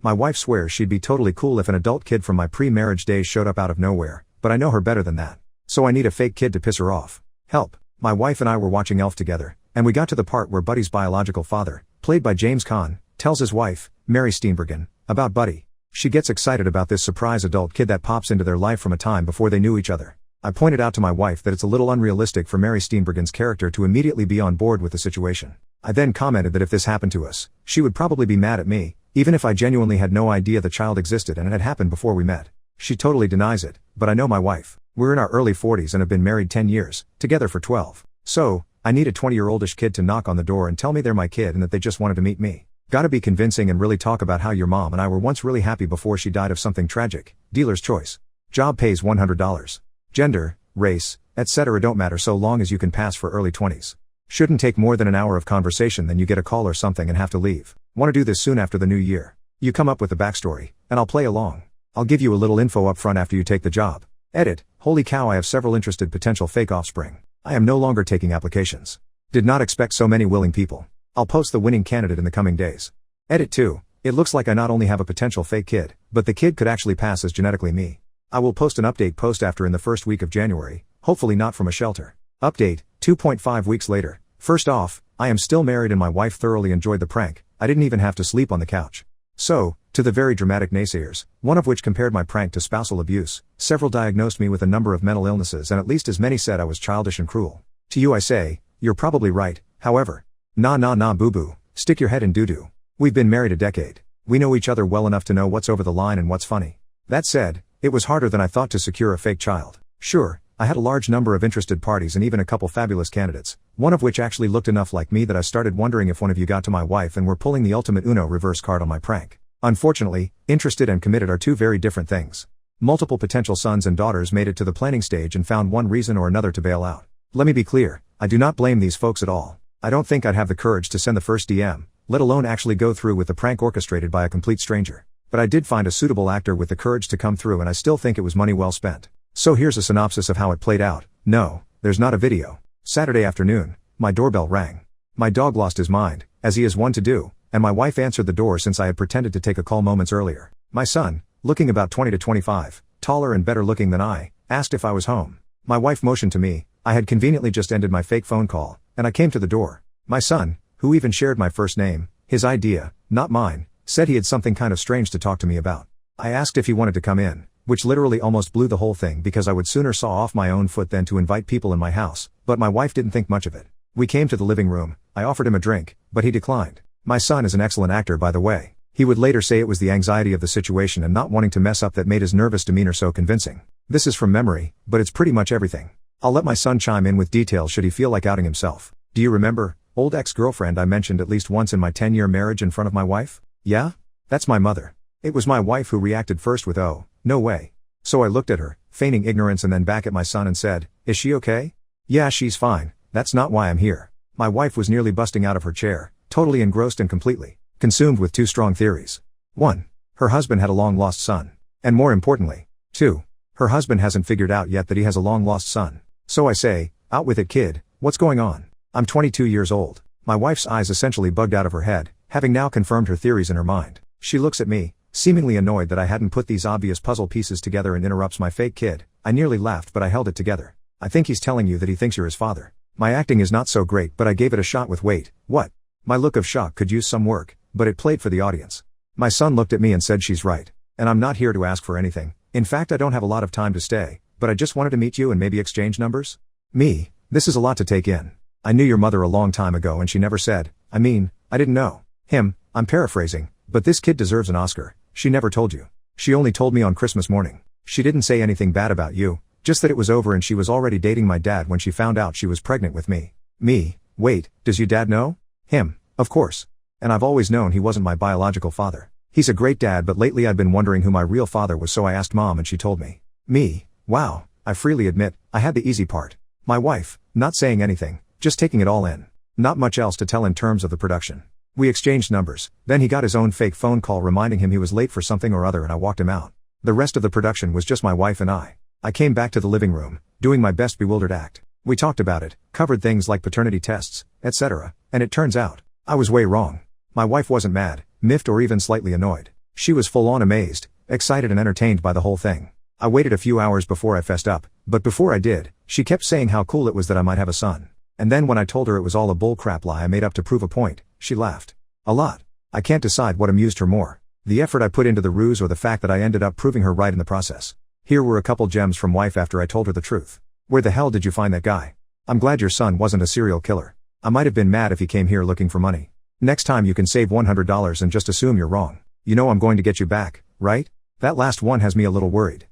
My wife swears she'd be totally cool if an adult kid from my pre-marriage days showed up out of nowhere, but I know her better than that. So I need a fake kid to piss her off. Help. My wife and I were watching Elf together, and we got to the part where Buddy's biological father, played by James Caan, tells his wife, Mary Steenburgen, about Buddy. She gets excited about this surprise adult kid that pops into their life from a time before they knew each other. I pointed out to my wife that it's a little unrealistic for Mary Steenburgen's character to immediately be on board with the situation. I then commented that if this happened to us, she would probably be mad at me, even if I genuinely had no idea the child existed and it had happened before we met. She totally denies it, but I know my wife. We're in our early 40s and have been married 10 years, together for 12. So, I need a 20-year-oldish kid to knock on the door and tell me they're my kid and that they just wanted to meet me. Gotta be convincing and really talk about how your mom and I were once really happy before she died of something tragic. Dealer's choice. Job pays $100. Gender, race, etc. don't matter so long as you can pass for early 20s. Shouldn't take more than an hour of conversation, then you get a call or something and have to leave. Want to do this soon after the new year. You come up with the backstory, and I'll play along. I'll give you a little info up front after you take the job. Edit. Holy cow, I have several interested potential fake offspring. I am no longer taking applications. Did not expect so many willing people. I'll post the winning candidate in the coming days. Edit 2. It looks like I not only have a potential fake kid, but the kid could actually pass as genetically me. I will post an update post after in the first week of January, hopefully not from a shelter. Update, 2.5 weeks later. First off, I am still married and my wife thoroughly enjoyed the prank. I didn't even have to sleep on the couch. So, to the very dramatic naysayers, one of which compared my prank to spousal abuse, several diagnosed me with a number of mental illnesses and at least as many said I was childish and cruel. To you I say, you're probably right, however. Nah boo-boo, stick your head in doo-doo. We've been married a decade. We know each other well enough to know what's over the line and what's funny. That said, it was harder than I thought to secure a fake child. Sure, I had a large number of interested parties and even a couple fabulous candidates, one of which actually looked enough like me that I started wondering if one of you got to my wife and were pulling the ultimate Uno reverse card on my prank. Unfortunately, interested and committed are two very different things. Multiple potential sons and daughters made it to the planning stage and found one reason or another to bail out. Let me be clear, I do not blame these folks at all. I don't think I'd have the courage to send the first DM, let alone actually go through with the prank orchestrated by a complete stranger. But I did find a suitable actor with the courage to come through and I still think it was money well spent. So here's a synopsis of how it played out. No, there's not a video. Saturday afternoon, my doorbell rang. My dog lost his mind, as he is wont to do, and my wife answered the door since I had pretended to take a call moments earlier. My son, looking about 20 to 25, taller and better looking than I, asked if I was home. My wife motioned to me. I had conveniently just ended my fake phone call, and I came to the door. My son, who even shared my first name, his idea, not mine, said he had something kind of strange to talk to me about. I asked if he wanted to come in, which literally almost blew the whole thing because I would sooner saw off my own foot than to invite people in my house, but my wife didn't think much of it. We came to the living room. I offered him a drink, but he declined. My son is an excellent actor, by the way. He would later say it was the anxiety of the situation and not wanting to mess up that made his nervous demeanor so convincing. This is from memory, but it's pretty much everything. I'll let my son chime in with details should he feel like outing himself. Do you remember, old ex-girlfriend I mentioned at least once in my 10-year marriage in front of my wife? Yeah? That's my mother. It was my wife who reacted first with "Oh, no way." So I looked at her, feigning ignorance and then back at my son and said, "Is she okay?" "Yeah, she's fine. That's not why I'm here." My wife was nearly busting out of her chair, totally engrossed and completely consumed with two strong theories. 1. Her husband had a long-lost son. And more importantly, 2. Her husband hasn't figured out yet that he has a long-lost son. So I say, "Out with it, kid, what's going on?" I'm 22 years old. My wife's eyes essentially bugged out of her head, having now confirmed her theories in her mind. She looks at me, seemingly annoyed that I hadn't put these obvious puzzle pieces together and interrupts my fake kid. I nearly laughed but I held it together. "I think he's telling you that he thinks you're his father." My acting is not so great but I gave it a shot with "Wait, what?" My look of shock could use some work, but it played for the audience. My son looked at me and said, "She's right. And I'm not here to ask for anything. In fact, I don't have a lot of time to stay, but I just wanted to meet you and maybe exchange numbers." Me, this is a lot to take in. I knew your mother a long time ago and she never said, I didn't know. Him, I'm paraphrasing, but this kid deserves an Oscar. She never told you. She only told me on Christmas morning. She didn't say anything bad about you, just that it was over and she was already dating my dad when she found out she was pregnant with me. Me, wait, does your dad know? Him, of course. And I've always known he wasn't my biological father. He's a great dad but lately I'd been wondering who my real father was so I asked mom and she told me. Me, wow, I freely admit, I had the easy part. My wife, not saying anything, just taking it all in. Not much else to tell in terms of the production. We exchanged numbers, then he got his own fake phone call reminding him he was late for something or other and I walked him out. The rest of the production was just my wife and I. I came back to the living room, doing my best bewildered act. We talked about it, covered things like paternity tests, etc., and it turns out, I was way wrong. My wife wasn't mad, miffed or even slightly annoyed. She was full on amazed, excited and entertained by the whole thing. I waited a few hours before I fessed up, but before I did, she kept saying how cool it was that I might have a son. And then when I told her it was all a bullcrap lie I made up to prove a point, she laughed. A lot. I can't decide what amused her more, the effort I put into the ruse or the fact that I ended up proving her right in the process. Here were a couple gems from wife after I told her the truth. Where the hell did you find that guy? I'm glad your son wasn't a serial killer. I might have been mad if he came here looking for money. Next time you can save $100 and just assume you're wrong. You know I'm going to get you back, right? That last one has me a little worried.